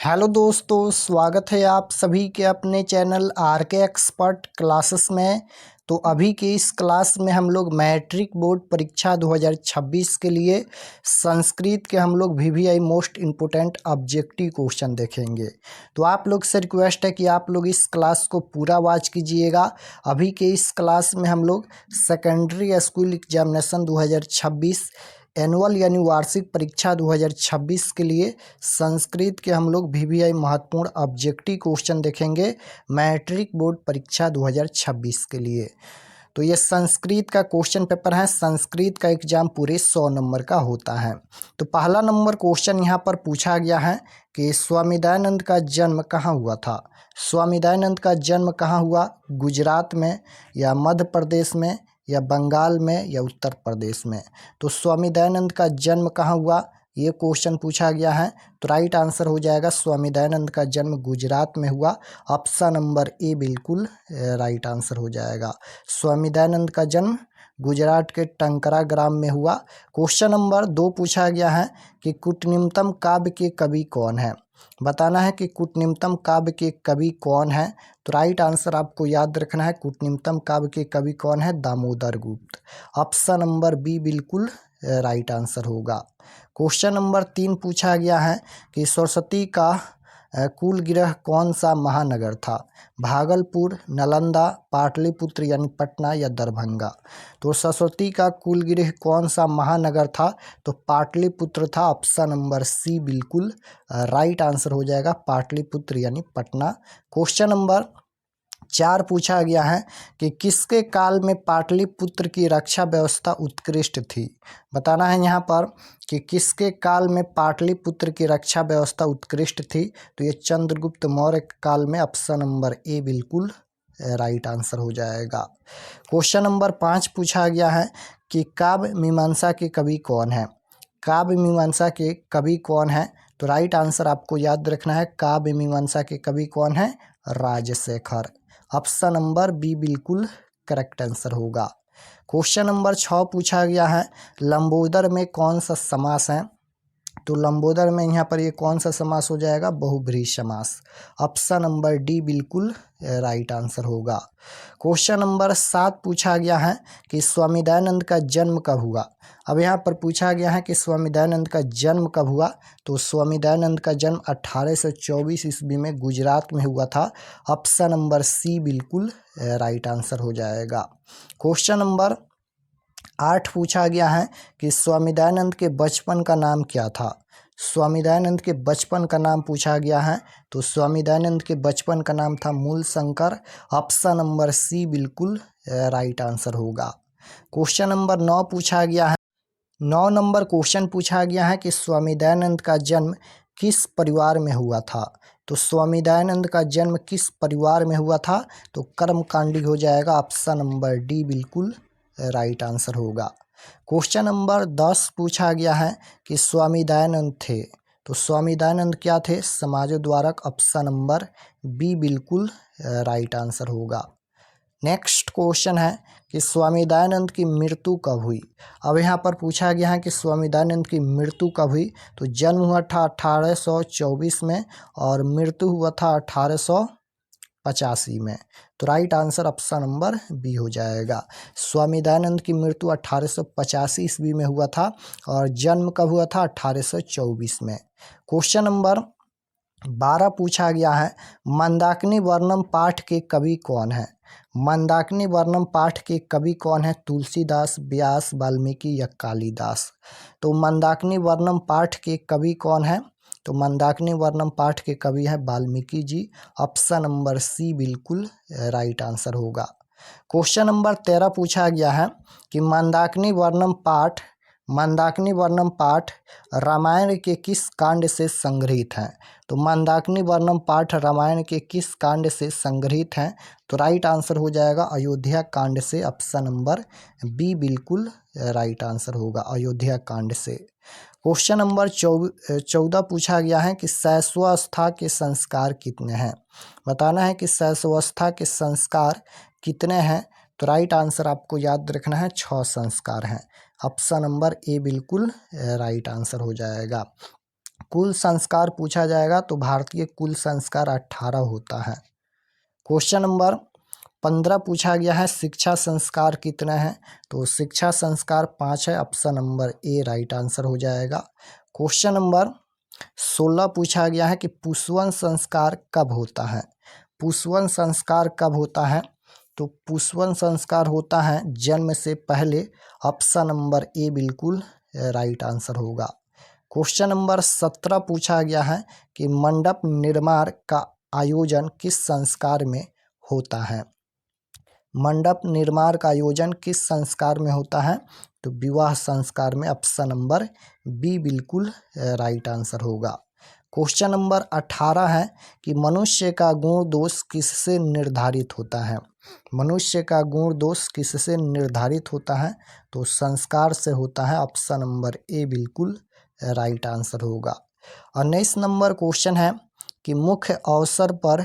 Hello दोस्तों, स्वागत है आप सभी के अपने चैनल आर के एक्सपर्ट क्लासेस में। तो अभी के इस क्लास में हम लोग मैट्रिक बोर्ड परीक्षा 2026 के लिए संस्कृत के हम लोग VVI most important objective question देखेंगे। तो आप लोग से रिक्वेस्ट है कि आप लोग इस क्लास को पूरा वॉच कीजिएगा। अभी के इस क्लास में हम लोग सेकेंडरी स्कूल एग्जामिनेशन 2026 एनुअल यानी वार्षिक परीक्षा 2026 के लिए संस्कृत के हम लोग वीवीआई महत्वपूर्ण ऑब्जेक्टिव क्वेश्चन देखेंगे मैट्रिक बोर्ड परीक्षा 2026 के लिए। तो ये संस्कृत का क्वेश्चन पेपर है। संस्कृत का एग्जाम पूरे 100 नंबर का होता है। तो पहला नंबर क्वेश्चन यहाँ पर पूछा गया है कि स्वामी दयानंद का जन्म कहाँ हुआ था। स्वामी दयानंद का जन्म कहाँ हुआ, गुजरात में या मध्य प्रदेश में या बंगाल में या उत्तर प्रदेश में। तो स्वामी दयानंद का जन्म कहाँ हुआ, ये क्वेश्चन पूछा गया है। तो राइट आंसर हो जाएगा स्वामी दयानंद का जन्म गुजरात में हुआ। ऑप्शन नंबर ए बिल्कुल राइट आंसर हो जाएगा। स्वामी दयानंद का जन्म गुजरात के टंकरा ग्राम में हुआ। क्वेश्चन नंबर 2 पूछा गया है कि कूटनिम्नतम काव्य के कवि कौन है। बताना है कि कूटनिम्नतम काव्य के कवि कौन है। तो राइट आंसर आपको याद रखना है, कूटनिम्नतम काव्य के कवि कौन है, दामोदर गुप्त। ऑप्शन नंबर बी बिल्कुल राइट आंसर होगा। क्वेश्चन नंबर 3 पूछा गया है कि सरस्वती का कुल गृह कौन सा महानगर था। भागलपुर, नालंदा, पाटलिपुत्र यानी पटना या दरभंगा। तो सरस्वती का कुल गृह कौन सा महानगर था, तो पाटलिपुत्र था। ऑप्शन नंबर सी बिल्कुल राइट आंसर हो जाएगा, पाटलिपुत्र यानी पटना। क्वेश्चन नंबर 4 पूछा गया है कि किसके काल में पाटलिपुत्र की रक्षा व्यवस्था उत्कृष्ट थी। बताना है यहाँ पर कि किसके काल में पाटलिपुत्र की रक्षा व्यवस्था उत्कृष्ट थी। तो ये चंद्रगुप्त मौर्य काल में। ऑप्शन नंबर ए बिल्कुल राइट आंसर हो जाएगा। क्वेश्चन नंबर 5 पूछा गया है कि काव्य मीमांसा के कवि कौन है। काव्य मीमांसा के कवि कौन है, तो राइट आंसर आपको याद रखना है, काव्य मीमांसा के कवि कौन है, राजशेखर। ऑप्शन नंबर बी बिल्कुल करेक्ट आंसर होगा। क्वेश्चन नंबर 6 पूछा गया है लंबोदर में कौन सा समास है। तो लंबोदर में यहाँ पर ये कौन सा समास हो जाएगा, बहुब्रीहि समास। ऑप्शन नंबर डी बिल्कुल राइट आंसर होगा। क्वेश्चन नंबर 7 पूछा गया है कि स्वामी दयानंद का जन्म कब हुआ। अब यहाँ पर पूछा गया है कि स्वामी दयानंद का जन्म कब हुआ। तो स्वामी दयानंद का जन्म 1824 ईस्वी में गुजरात में हुआ था। ऑप्शन नंबर सी बिल्कुल राइट आंसर हो जाएगा। क्वेश्चन नंबर 8 पूछा गया है कि स्वामी दयानंद के बचपन का नाम क्या था। स्वामी दयानंद के बचपन का नाम पूछा गया है। तो स्वामी दयानंद के बचपन का नाम था मूल शंकर। ऑप्शन नंबर सी बिल्कुल राइट आंसर होगा। क्वेश्चन नंबर 9 पूछा गया है। 9 नंबर क्वेश्चन पूछा गया है कि स्वामी दयानंद का जन्म किस परिवार में हुआ था। तो स्वामी दयानंद का जन्म किस परिवार में हुआ था, तो कर्मकांडी हो जाएगा। ऑप्शन नंबर डी बिल्कुल राइट आंसर होगा। क्वेश्चन नंबर 10 पूछा गया है कि स्वामी दयानंद थे। तो स्वामी दयानंद क्या थे, समाजोद्धारक। ऑप्शन नंबर बी बिल्कुल राइट आंसर होगा। नेक्स्ट क्वेश्चन है कि स्वामी दयानंद की मृत्यु कब हुई। अब यहाँ पर पूछा गया है कि स्वामी दयानंद की मृत्यु कब हुई। तो जन्म हुआ था 1824 में और मृत्यु हुआ था 1885 में। तो right answer option number B हो जाएगा। स्वामी दयानंद की मृत्यु 1885 ईस्वी में हुआ था और जन्म कब हुआ था, 1824 में। क्वेश्चन नंबर 12 पूछा गया है मंदाकिनी वर्णम पाठ के कवि कौन है। मंदाकिनी वर्णम पाठ के कवि कौन है, तुलसीदास, व्यास, वाल्मीकि या कालिदास। तो मंदाकिनी वर्णम पाठ के कवि कौन है, तो मंदाकिनी वर्णम पाठ के कवि हैं वाल्मीकि जी। ऑप्शन नंबर सी बिल्कुल राइट आंसर होगा। क्वेश्चन नंबर 13 पूछा गया है कि मंदाकिनी वर्णम पाठ रामायण के किस कांड से संग्रहित हैं। तो मंदाकिनी वर्णम पाठ रामायण के किस कांड से संग्रहित हैं, तो राइट आंसर हो जाएगा अयोध्या कांड से। ऑप्शन नंबर बी बिल्कुल राइट आंसर होगा, अयोध्या कांड से। क्वेश्चन नंबर 14 पूछा गया है कि शैशवावस्था के संस्कार कितने हैं। बताना है कि शैशवावस्था के संस्कार कितने हैं। तो राइट आंसर आपको याद रखना है, 6 संस्कार हैं। ऑप्शन नंबर ए बिल्कुल राइट आंसर हो जाएगा। कुल संस्कार पूछा जाएगा तो भारतीय कुल संस्कार 18 होता है। क्वेश्चन नंबर 15 पूछा गया है शिक्षा संस्कार कितना है, तो शिक्षा संस्कार 5 है, option number A right answer हो जाएगा। क्वेश्चन नंबर 16 पूछा गया है कि पुष्पवन संस्कार कब होता है। पुष्पवन संस्कार कब होता है, तो पुष्पवन संस्कार होता है जन्म से पहले, ऑप्शन नंबर ए बिल्कुल राइट आंसर होगा। क्वेश्चन नंबर 17 पूछा गया है कि मंडप निर्माण का आयोजन किस संस्कार में होता है। मंडप निर्माण का आयोजन किस संस्कार में होता है, तो विवाह संस्कार में, ऑप्शन नंबर बी बिल्कुल राइट आंसर होगा। क्वेश्चन नंबर 18 है कि मनुष्य का गुण दोष किससे निर्धारित होता है। मनुष्य का गुण दोष किससे निर्धारित होता है, तो संस्कार से होता है, ऑप्शन नंबर ए बिल्कुल राइट आंसर होगा। 19 नंबर क्वेश्चन है कि मुख्य अवसर पर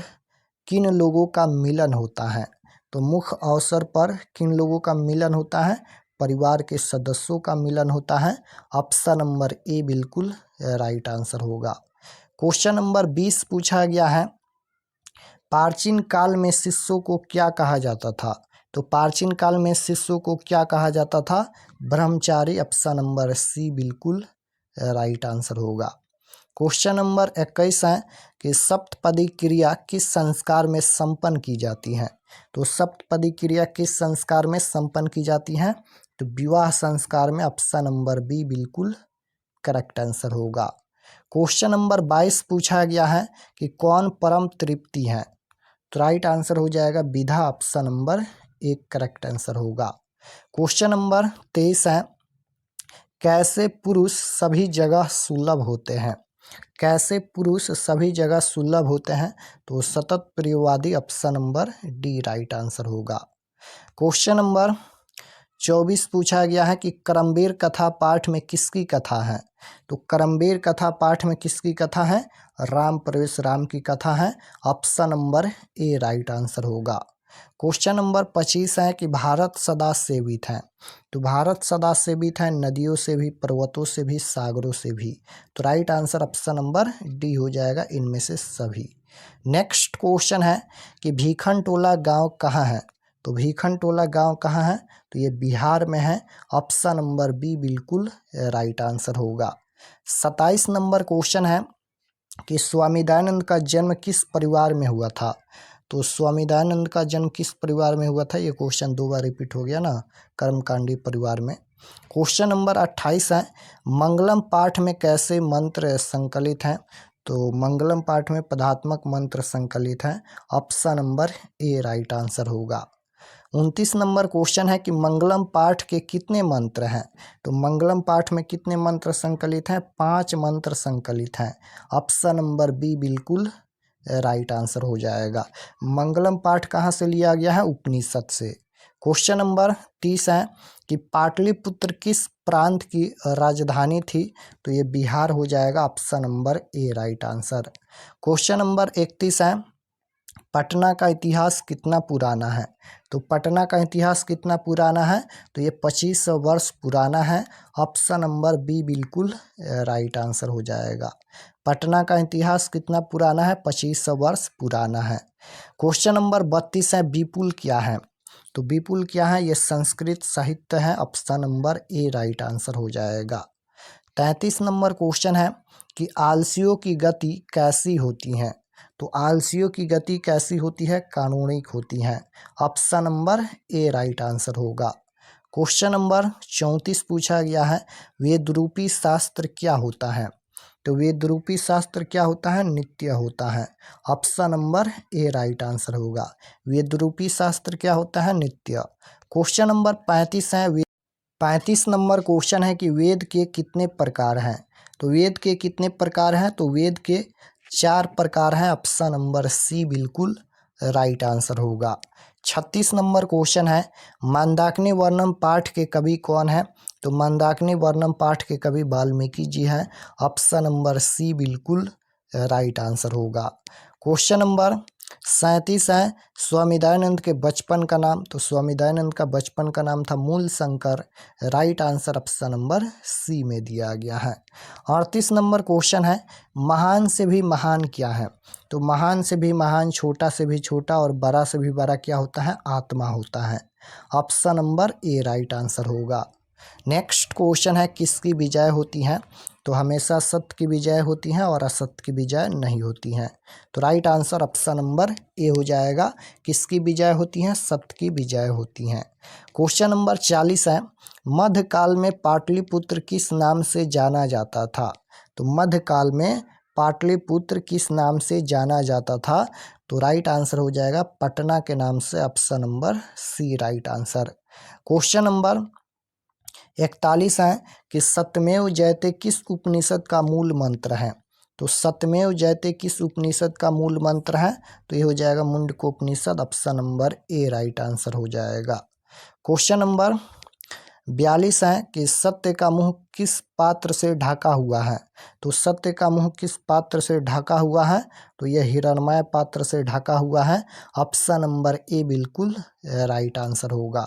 किन लोगों का मिलन होता है, तो मुख्य अवसर पर किन लोगों का मिलन होता है, परिवार के सदस्यों का मिलन होता है, ऑप्शन नंबर ए बिल्कुल राइट आंसर होगा। क्वेश्चन नंबर 20 पूछा गया है प्राचीन काल में शिष्यों को क्या कहा जाता था, तो प्राचीन काल में शिष्यों को क्या कहा जाता था, ब्रह्मचारी, ऑप्शन नंबर सी बिल्कुल राइट आंसर होगा। क्वेश्चन नंबर 21 है कि सप्तपदी क्रिया किस संस्कार में संपन्न की जाती है, तो सप्तपदी क्रिया किस संस्कार में संपन्न की जाती है, तो विवाह संस्कार में, ऑप्शन नंबर बी बिल्कुल करेक्ट आंसर होगा। क्वेश्चन नंबर 22 पूछा गया है कि कौन परम तृप्ति है, तो राइट आंसर हो जाएगा विधा, ऑप्शन नंबर एक करेक्ट आंसर होगा। क्वेश्चन नंबर 23 है कैसे पुरुष सभी जगह सुलभ होते हैं। कैसे पुरुष सभी जगह सुलभ होते हैं, तो सतत प्रियवादी, option number D right answer होगा। क्वेश्चन नंबर 24 पूछा गया है कि करमबीर कथा पाठ में किसकी कथा है, तो करमबीर कथा पाठ में किसकी कथा है, राम प्रवेश राम की कथा है, option number A right answer होगा। क्वेश्चन नंबर 25 है कि भारत सदा सेवित है, तो भारत सदा सेवित है नदियों से भी, पर्वतों से भी, सागरों से भी, तो right answer option number D हो जाएगा, इनमें से सभी। नेक्स्ट क्वेश्चन है कि भीखनटोला गांव कहाँ है, तो भीखनटोला गांव कहाँ है, तो ये बिहार में है, ऑप्शन नंबर बी बिल्कुल राइट आंसर होगा। 27 नंबर क्वेश्चन है कि स्वामी दयानंद का जन्म किस परिवार में हुआ था, तो स्वामी दयानंद का जन्म किस परिवार में हुआ था, ये क्वेश्चन 2 बार रिपीट हो गया ना, कर्मकांडी परिवार में। क्वेश्चन नंबर 28 है मंगलम पाठ में कैसे मंत्र संकलित हैं, तो मंगलम पाठ में पदात्मक मंत्र संकलित हैं, option number A right answer होगा। 29 नंबर क्वेश्चन है कि मंगलम पाठ के कितने मंत्र हैं, तो मंगलम पाठ में कितने मंत्र संकलित हैं, 5 मंत्र संकलित हैं, ऑप्शन नंबर बी बिल्कुल राइट आंसर हो जाएगा। मंगलम पाठ कहाँ से लिया गया है, उपनिषद से। क्वेश्चन नंबर 30 है कि पाटलिपुत्र किस प्रांत की राजधानी थी, तो ये बिहार हो जाएगा, option number A right answer. Question number 31 है पटना का इतिहास कितना पुराना है, तो पटना का इतिहास कितना पुराना है, तो ये 2500 वर्ष पुराना है, ऑप्शन नंबर बी बिल्कुल राइट आंसर हो जाएगा। पटना का इतिहास कितना पुराना है, 2500 वर्ष पुराना है। क्वेश्चन नंबर 32 है विपुल क्या है, तो विपुल क्या है, ये संस्कृत साहित्य है, option number A right answer हो जाएगा। 33 नंबर क्वेश्चन है कि आलसियों की गति कैसी होती है, तो आलसियों की गति कैसी होती है, कानूनिक होती है, option number A right answer होगा। क्वेश्चन नंबर 34 पूछा गया है वेदरूपी शास्त्र क्या होता है, तो वेदरूपी शास्त्र क्या होता है, नित्य होता है, option number A right answer होगा। वेदरूपी शास्त्र क्या होता है, नित्य। क्वेश्चन नंबर 35 है 35 नंबर क्वेश्चन है कि वेद के कितने प्रकार हैं, तो वेद के कितने प्रकार हैं, तो वेद के 4 प्रकार हैं, ऑप्शन नंबर सी बिल्कुल राइट आंसर होगा। 36 नंबर क्वेश्चन है मंदाकिनी वर्णम पाठ के कवि कौन है, तो मंदाकिनी वर्णम पाठ के कवि वाल्मीकि जी हैं, ऑप्शन नंबर सी बिल्कुल राइट आंसर होगा। क्वेश्चन नंबर 37 है स्वामी दयानंद के बचपन का नाम। तो स्वामी दयानंद का बचपन का नाम था Mool Shankar. Right answer option number C में दिया गया है। 38 नंबर क्वेश्चन है महान से भी महान क्या है। तो महान से भी महान, छोटा से भी छोटा और बड़ा से भी बड़ा क्या होता है, आत्मा होता है। Option number A right answer होगा। नेक्स्ट क्वेश्चन है किसकी विजय होती है। तो हमेशा सत्य की विजय होती है और असत्य की विजय नहीं होती है। तो राइट आंसर ऑप्शन नंबर ए हो जाएगा। किसकी विजय होती है, सत्य की विजय होती है। क्वेश्चन नंबर 40 है मध्यकाल में पाटलिपुत्र किस नाम से जाना जाता था। तो मध्यकाल में पाटलिपुत्र किस नाम से जाना जाता था। तो राइट आंसर हो जाएगा पटना के नाम से। Option number C right answer. Question number 41 है कि सत्यमेव जयते किस उपनिषद का मूल मंत्र है। तो सत्यमेव जयते किस उपनिषद का मूल मंत्र है। तो ये हो जाएगा Mundakopanishad. Option number A right answer हो जाएगा। क्वेश्चन नंबर 42 है कि सत्य का मुंह किस पात्र से ढका हुआ है। तो सत्य का मुंह किस पात्र से ढका हुआ है। तो यह हिरणमय पात्र से ढका हुआ है। ऑप्शन नंबर ए बिल्कुल राइट आंसर होगा।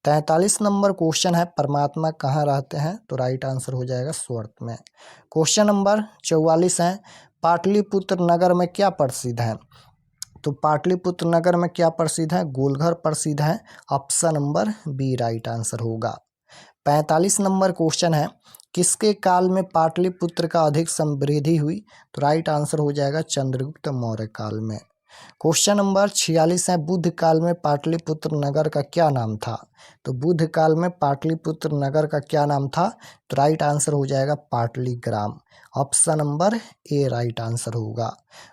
43 नंबर क्वेश्चन है परमात्मा कहाँ रहते हैं। तो राइट आंसर हो जाएगा स्वर्ग में। क्वेश्चन नंबर 44 है पाटलिपुत्र नगर में क्या प्रसिद्ध है। तो पाटलिपुत्र नगर में क्या प्रसिद्ध है, गोलघर प्रसिद्ध है। Option number B right answer होगा। 45 नंबर क्वेश्चन है किसके काल में पाटलिपुत्र का अधिक समृद्धि हुई। तो राइट आंसर हो जाएगा चंद्रगुप्त मौर्य काल में। क्वेश्चन नंबर 46 है बुद्ध काल में पाटलिपुत्र नगर का क्या नाम था। तो बुद्ध काल में पाटलिपुत्र नगर का क्या नाम था। तो राइट आंसर हो जाएगा Pataligram. Option number A right answer होगा।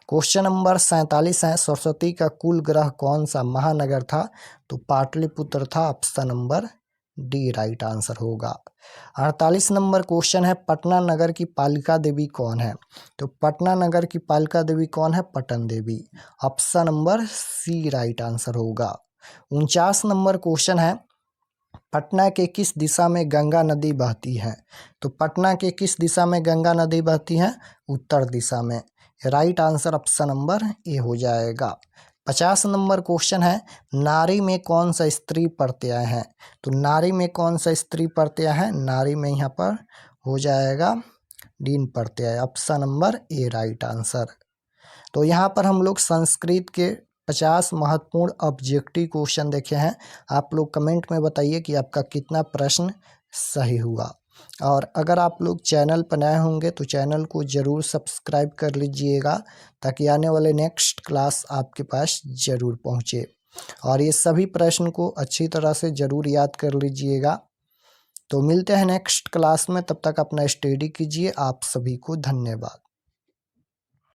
क्वेश्चन नंबर 47 है सरस्वती का कुल ग्रह कौन सा महानगर था। तो पाटलिपुत्र था। Option number D right answer होगा। 48 नंबर क्वेश्चन है पटना नगर की पालिका देवी कौन है। तो पटना नगर की पालिका देवी कौन है, Patan Devi. Option number C right answer होगा। 49 नंबर क्वेश्चन है पटना के किस दिशा में गंगा नदी बहती है। तो पटना के किस दिशा में गंगा नदी बहती है, उत्तर दिशा में। राइट आंसर ऑप्शन नंबर ए हो जाएगा। 50 नंबर क्वेश्चन है नारी में कौन सा स्त्री प्रत्यय है। तो नारी में कौन सा स्त्री प्रत्यय है, नारी में यहाँ पर हो जाएगा dean Pratyaya. Option number A right answer. तो यहाँ पर हम लोग संस्कृत के 50 महत्वपूर्ण ऑब्जेक्टिव क्वेश्चन देखे हैं। आप लोग कमेंट में बताइए कि आपका कितना प्रश्न सही हुआ। और अगर आप लोग चैनल पर नए होंगे तो चैनल को ज़रूर सब्सक्राइब कर लीजिएगा ताकि आने वाले नेक्स्ट क्लास आपके पास ज़रूर पहुँचे। और ये सभी प्रश्न को अच्छी तरह से ज़रूर याद कर लीजिएगा। तो मिलते हैं नेक्स्ट क्लास में, तब तक अपना स्टडी कीजिए। आप सभी को धन्यवाद।